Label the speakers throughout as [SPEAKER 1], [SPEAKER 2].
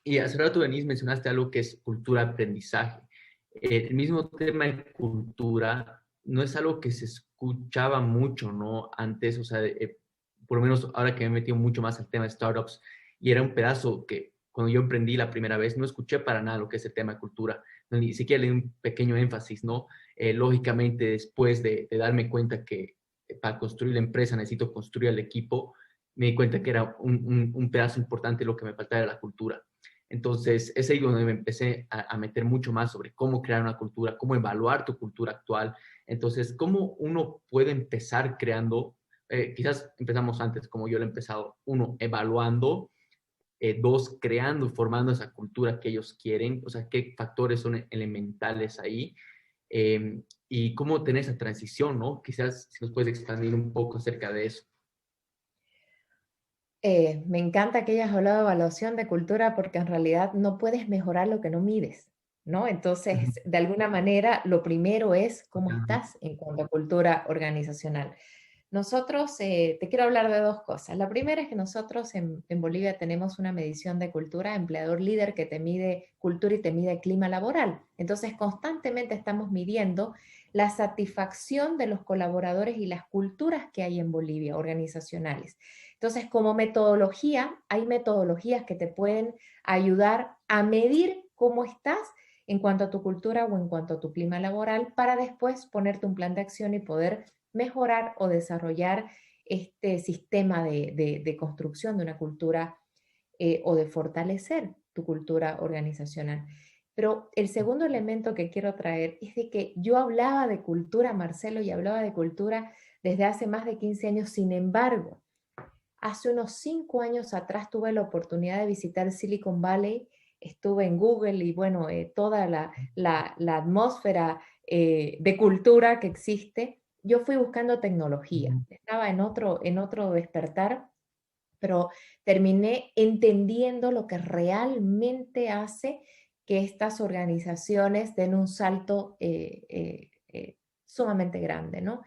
[SPEAKER 1] Y hace rato, Denise, mencionaste algo que es cultura de aprendizaje. El mismo tema de cultura no es algo que se escuchaba mucho, ¿no? Antes, o sea, por lo menos ahora que me he metido mucho más al tema de startups, y era un pedazo que cuando yo emprendí la primera vez no escuché para nada lo que es el tema de cultura, no, ni siquiera le di un pequeño énfasis, ¿no? Lógicamente, después de darme cuenta que para construir la empresa necesito construir el equipo, me di cuenta que era un pedazo importante lo que me faltaba era la cultura. Entonces, es ahí donde me empecé a meter mucho más sobre cómo crear una cultura, cómo evaluar tu cultura actual. Entonces, cómo uno puede empezar creando, quizás empezamos antes, como yo lo he empezado, uno, evaluando, dos, creando y formando esa cultura que ellos quieren, o sea, qué factores son elementales ahí, y cómo tener esa transición, ¿no? Quizás si nos puedes expandir un poco acerca de eso.
[SPEAKER 2] Me encanta que hayas hablado de evaluación de cultura porque en realidad no puedes mejorar lo que no mides, ¿no?
[SPEAKER 1] Ujú.
[SPEAKER 2] Entonces, de alguna manera, lo primero es cómo
[SPEAKER 1] Totalmente.
[SPEAKER 2] estás en cuanto a cultura organizacional. Nosotros, te quiero hablar de dos cosas. La primera es que nosotros en Bolivia tenemos una medición de cultura, empleador líder, que te mide cultura y te mide clima laboral. Entonces, constantemente estamos midiendo la satisfacción de los colaboradores y las culturas que hay en Bolivia, organizacionales. Entonces, como metodología, hay metodologías que te pueden ayudar a medir cómo estás en cuanto a tu cultura o en cuanto a tu clima laboral para después ponerte un plan de acción y poder mejorar o desarrollar este sistema de construcción de una cultura o de fortalecer tu cultura organizacional. Pero el segundo elemento que quiero traer es de que yo hablaba de cultura, Marcelo, y hablaba de cultura desde hace más de 15 años. Sin embargo, hace unos 5 años atrás tuve la oportunidad de visitar Silicon Valley, estuve en Google y bueno, toda la atmósfera de cultura que existe. Yo fui buscando tecnología,
[SPEAKER 1] Ujú.
[SPEAKER 2] estaba en otro despertar, pero terminé entendiendo lo que realmente hace que estas organizaciones den un salto sumamente grande, ¿no?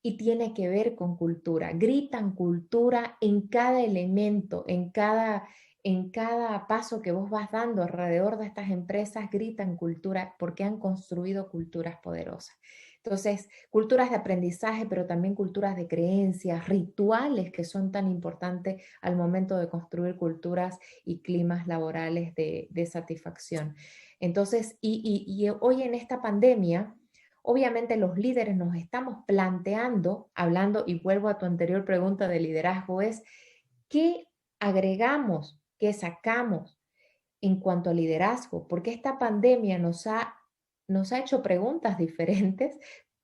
[SPEAKER 2] Y tiene que ver con cultura. Gritan cultura en cada elemento, en cada paso que vos vas dando alrededor de estas empresas, gritan cultura porque han construido culturas poderosas. Entonces, culturas de aprendizaje, pero también culturas de creencias, rituales que son tan importantes al momento de construir culturas y climas laborales de satisfacción. Entonces, y hoy en esta pandemia, obviamente los líderes nos estamos planteando, hablando, y vuelvo a tu anterior pregunta de liderazgo, es ¿qué agregamos, qué sacamos en cuanto a liderazgo? Porque esta pandemia nos ha hecho preguntas diferentes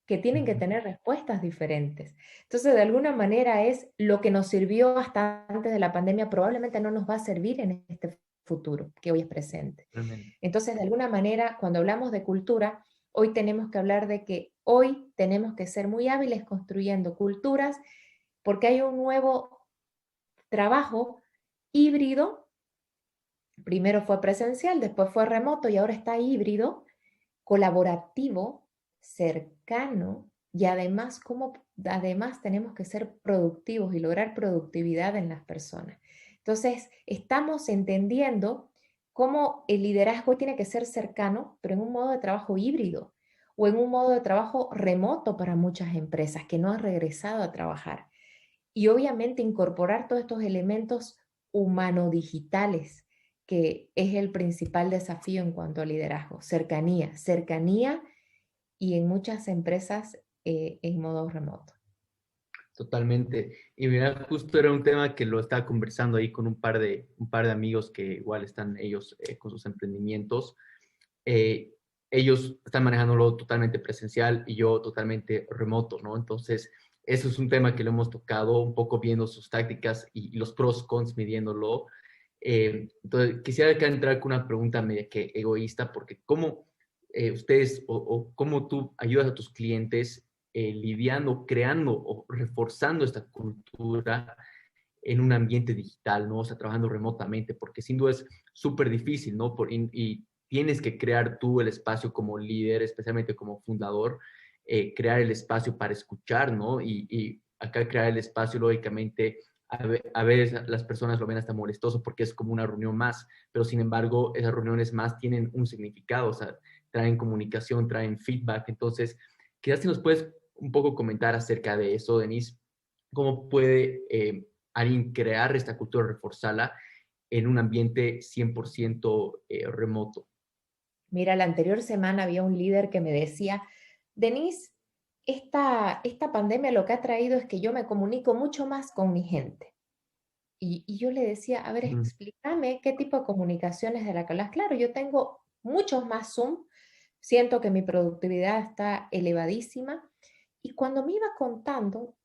[SPEAKER 2] que tienen que tener respuestas diferentes. Entonces, de alguna manera es lo que nos sirvió hasta antes de la pandemia, probablemente no nos va a servir en este futuro que hoy es presente.
[SPEAKER 1] Realmente.
[SPEAKER 2] Entonces, de alguna manera, cuando hablamos de cultura, hoy tenemos que hablar de que hoy tenemos que ser muy hábiles construyendo culturas porque hay un nuevo trabajo híbrido. Primero fue presencial, después fue remoto y ahora está híbrido, colaborativo, cercano y además, además tenemos que ser productivos y lograr productividad en las personas. Entonces, estamos entendiendo cómo el liderazgo tiene que ser cercano, pero en un modo de trabajo híbrido o en un modo de trabajo remoto para muchas empresas que no han regresado a trabajar. Y obviamente incorporar todos estos elementos humano-digitales, que es el principal desafío en cuanto a liderazgo. Cercanía, cercanía y en muchas empresas en modo remoto.
[SPEAKER 1] Totalmente. Y mira, justo era un tema que lo estaba conversando ahí con un par de amigos que igual están ellos con sus emprendimientos. Eh, Ellos están manejándolo totalmente presencial y yo totalmente remoto, ¿no? Entonces, eso es un tema que lo hemos tocado un poco viendo sus tácticas y los pros, cons, midiéndolo. Entonces, quisiera acá entrar con una pregunta media que egoísta, porque ¿cómo ustedes o cómo tú ayudas a tus clientes lidiando, creando o reforzando esta cultura en un ambiente digital, ¿no? O sea, trabajando remotamente, porque sin duda es súper difícil, ¿no? Y tienes que crear tú el espacio como líder, especialmente como fundador, crear el espacio para escuchar, ¿no? Y acá crear el espacio, lógicamente, a veces las personas lo ven hasta molestoso porque es como una reunión más, pero sin embargo esas reuniones más tienen un significado, o sea, traen comunicación, traen feedback. Entonces, quizás si nos puedes un poco comentar acerca de eso, Denise, cómo puede alguien crear esta cultura, reforzarla en un ambiente 100% remoto.
[SPEAKER 2] Mira, la anterior semana había un líder que me decía, Denise, esta pandemia lo que ha traído es que yo me comunico mucho más con mi gente. Y yo le decía, a ver,
[SPEAKER 1] Mm,
[SPEAKER 2] explícame qué tipo de comunicaciones de la que hablas. Claro, yo tengo muchos más Zoom, siento que mi productividad está elevadísima. Y cuando me iba contando,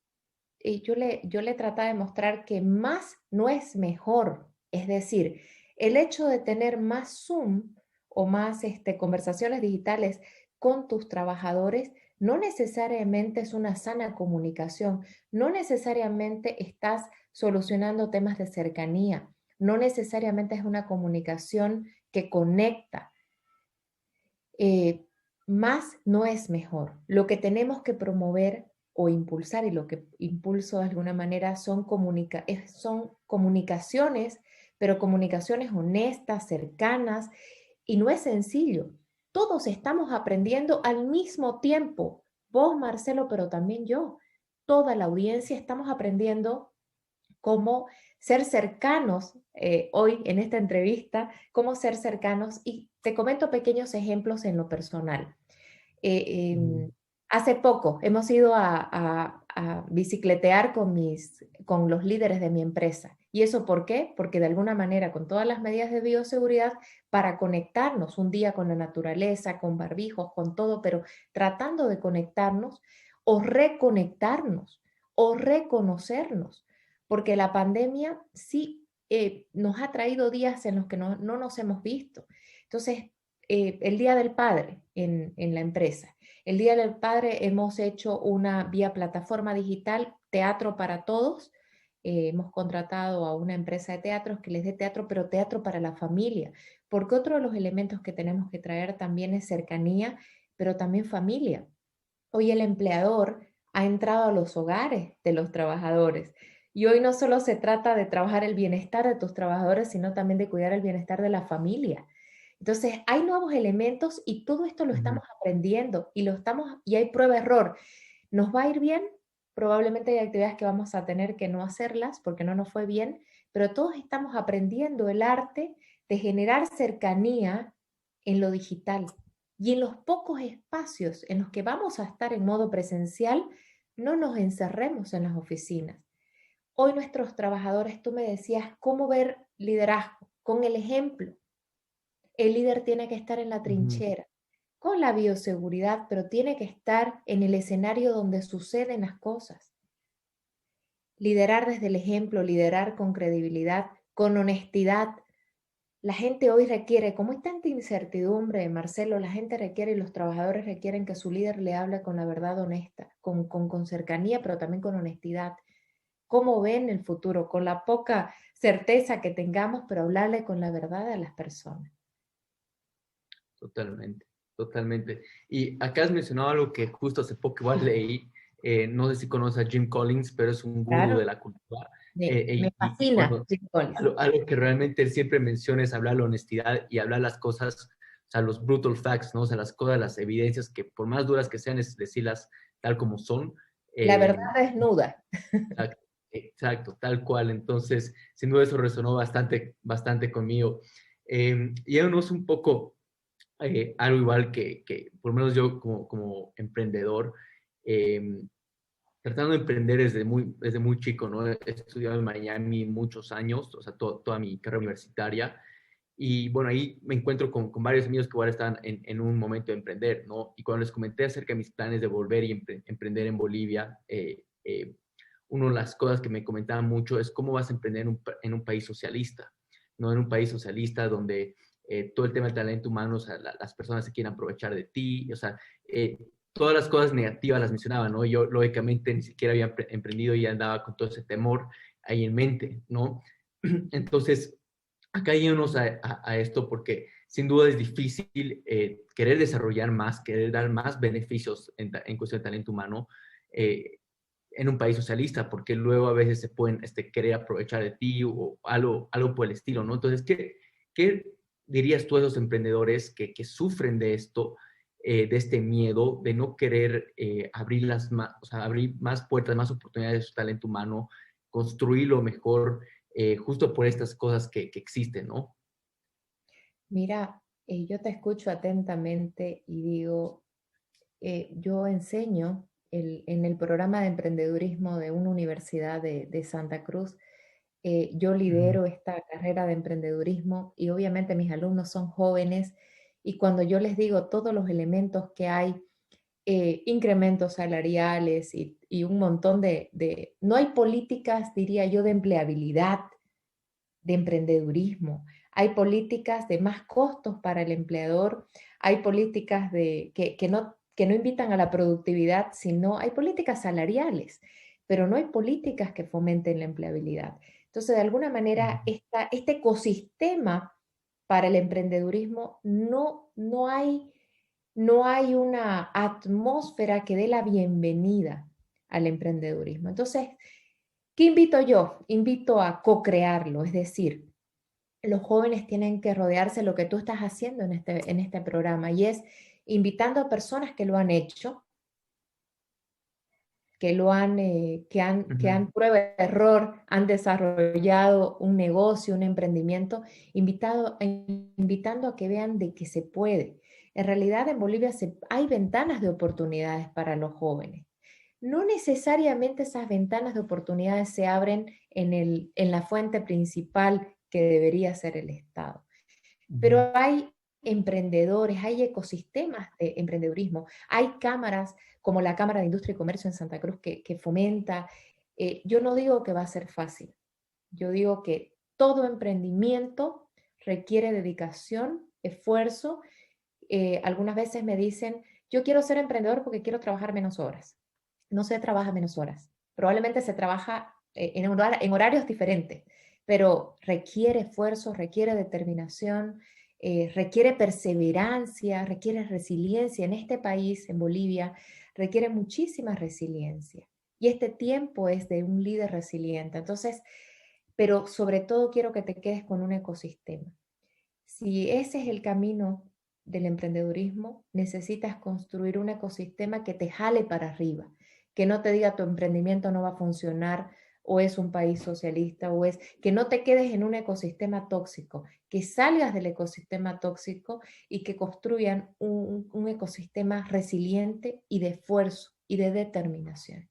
[SPEAKER 2] yo le trataba de mostrar que más no es mejor. Es decir, el hecho de tener más Zoom o más conversaciones digitales con tus trabajadores no necesariamente es una sana comunicación, no necesariamente estás solucionando temas de cercanía, no necesariamente es una comunicación que conecta. eh, Más no es mejor. Lo que tenemos que promover o impulsar, y lo que impulso de alguna manera son comunicaciones, pero comunicaciones honestas, cercanas, y no es sencillo. Todos estamos aprendiendo al mismo tiempo. Vos, Marcelo, pero también yo. Toda la audiencia estamos aprendiendo cómo ser cercanos hoy en esta entrevista, cómo ser cercanos y te comento pequeños ejemplos en lo personal. Eh,
[SPEAKER 1] mm,
[SPEAKER 2] eh, Hace poco hemos ido a bicicletear con los líderes de mi empresa. ¿Y eso por qué? Porque de alguna manera, con todas las medidas de bioseguridad, para conectarnos un día con la naturaleza, con barbijos, con todo, pero tratando de conectarnos o reconectarnos o reconocernos, porque la pandemia sí nos ha traído días en los que no nos hemos visto. Entonces, el Día del Padre en la empresa. El Día del Padre hemos hecho una vía plataforma digital, teatro para todos. Hemos contratado a una empresa de teatros que les dé teatro, pero teatro para la familia, porque otro de los elementos que tenemos que traer también es cercanía, pero también familia. Hoy el empleador ha entrado a los hogares de los trabajadores. Y hoy no solo se trata de trabajar el bienestar de tus trabajadores, sino también de cuidar el bienestar de la familia. Entonces, hay nuevos elementos y todo esto lo
[SPEAKER 1] ujú.
[SPEAKER 2] estamos aprendiendo y hay prueba-error. ¿Nos va a ir bien? Probablemente hay actividades que vamos a tener que no hacerlas porque no nos fue bien, pero todos estamos aprendiendo el arte de generar cercanía en lo digital. Y en los pocos espacios en los que vamos a estar en modo presencial, no nos encerremos en las oficinas. Hoy nuestros trabajadores, tú me decías, ¿cómo ver liderazgo? Con el ejemplo. El líder tiene que estar en la
[SPEAKER 1] Ujú.
[SPEAKER 2] trinchera, con la bioseguridad, pero tiene que estar en el escenario donde suceden las cosas. Liderar desde el ejemplo, liderar con credibilidad, con honestidad. La gente hoy requiere, como hay tanta incertidumbre, Marcelo, la gente requiere y los trabajadores requieren que su líder le hable con la verdad honesta, con cercanía, pero también con honestidad. ¿Cómo ven el futuro? Con la poca certeza que tengamos, pero hablarle con la verdad a las personas.
[SPEAKER 1] Totalmente, totalmente. Y acá has mencionado algo que justo hace poco igual leí, no sé si conoces a Jim Collins, pero es un gurú de
[SPEAKER 2] Claro,
[SPEAKER 1] la cultura.
[SPEAKER 2] me
[SPEAKER 1] Y
[SPEAKER 2] fascina
[SPEAKER 1] cuando
[SPEAKER 2] Jim Collins.
[SPEAKER 1] algo que realmente él siempre menciona es hablar la honestidad y hablar las cosas, o sea, los brutal facts, ¿no? O sea, las cosas, las evidencias que por más duras que sean, es decirlas tal como son.
[SPEAKER 2] La
[SPEAKER 1] Eh,
[SPEAKER 2] verdad desnuda.
[SPEAKER 1] exacto, exacto, tal cual. Entonces, sin duda eso resonó bastante, bastante conmigo. Y no es un poco algo igual que, por lo menos yo como emprendedor, eh, tratando de emprender desde muy chico, ¿no? He estudiado en Miami muchos años, o sea, toda mi carrera universitaria. Y bueno, ahí me encuentro con varios amigos que ahora están en un momento de emprender, ¿no? Y cuando les comenté acerca de mis planes de volver y emprender en Bolivia, una de las cosas que me comentaban mucho es cómo vas a emprender en un país socialista, ¿no? En un país socialista donde todo el tema del talento humano, o sea, las personas se quieren aprovechar de ti, o sea, todas las cosas negativas las mencionaba, ¿no? Yo, lógicamente, ni siquiera había emprendido y andaba con todo ese temor ahí en mente, ¿no? Entonces, acá yéndonos a esto porque sin duda es difícil querer desarrollar más, querer dar más beneficios en cuestión de talento humano. Eh, en un país socialista, porque luego a veces se pueden querer aprovechar de ti o algo por el estilo, ¿no? Entonces, ¿qué dirías tú a esos emprendedores que sufren de esto, de este miedo, de no querer o sea, abrir más puertas, más oportunidades de su talento humano, construirlo mejor, justo por estas cosas que existen, ¿no?
[SPEAKER 2] Mira, yo te escucho atentamente y digo, yo enseño en el programa de emprendedurismo de una universidad de Santa Cruz. Yo
[SPEAKER 1] Ujú.
[SPEAKER 2] lidero esta carrera de emprendedurismo y obviamente mis alumnos son jóvenes y cuando yo les digo todos los elementos que hay, incrementos salariales y un montón no hay políticas, diría yo, de empleabilidad, de emprendedurismo. Hay políticas de más costos para el empleador, hay políticas que no invitan a la productividad, sino hay políticas salariales, pero no hay políticas que fomenten la empleabilidad. Entonces, de alguna manera, este ecosistema para el emprendedurismo no hay una atmósfera que dé la bienvenida al emprendedurismo. Entonces, ¿qué invito yo? Invito a co-crearlo, es decir, los jóvenes tienen que rodearse de lo que tú estás haciendo en este programa y es invitando a personas que lo han hecho, que
[SPEAKER 1] Ujú.
[SPEAKER 2] han prueba de error, han desarrollado un negocio, un emprendimiento, invitando a que vean de que se puede. En realidad en Bolivia hay ventanas de oportunidades para los jóvenes. No necesariamente esas ventanas de oportunidades se abren en la fuente principal que debería ser el Estado.
[SPEAKER 1] Ujú.
[SPEAKER 2] Pero hay emprendedores, hay ecosistemas de emprendedurismo, hay cámaras como la Cámara de Industria y Comercio en Santa Cruz que fomenta. Yo no digo que va a ser fácil, yo digo que todo emprendimiento requiere dedicación, esfuerzo. Algunas veces me dicen, yo quiero ser emprendedor porque quiero trabajar menos horas. No se trabaja menos horas. Probablemente se trabaja en horarios diferentes, pero requiere esfuerzo, requiere determinación, requiere perseverancia, requiere resiliencia. En este país, en Bolivia, requiere muchísima resiliencia. Y este tiempo es de un líder resiliente. Entonces, pero sobre todo quiero que te quedes con un ecosistema. Si ese es el camino del emprendedurismo, necesitas construir un ecosistema que te jale para arriba, que no te diga tu emprendimiento no va a funcionar o es un país socialista o es que no te quedes en un ecosistema tóxico, que salgas del ecosistema tóxico y que construyan un ecosistema resiliente y de esfuerzo y de determinación.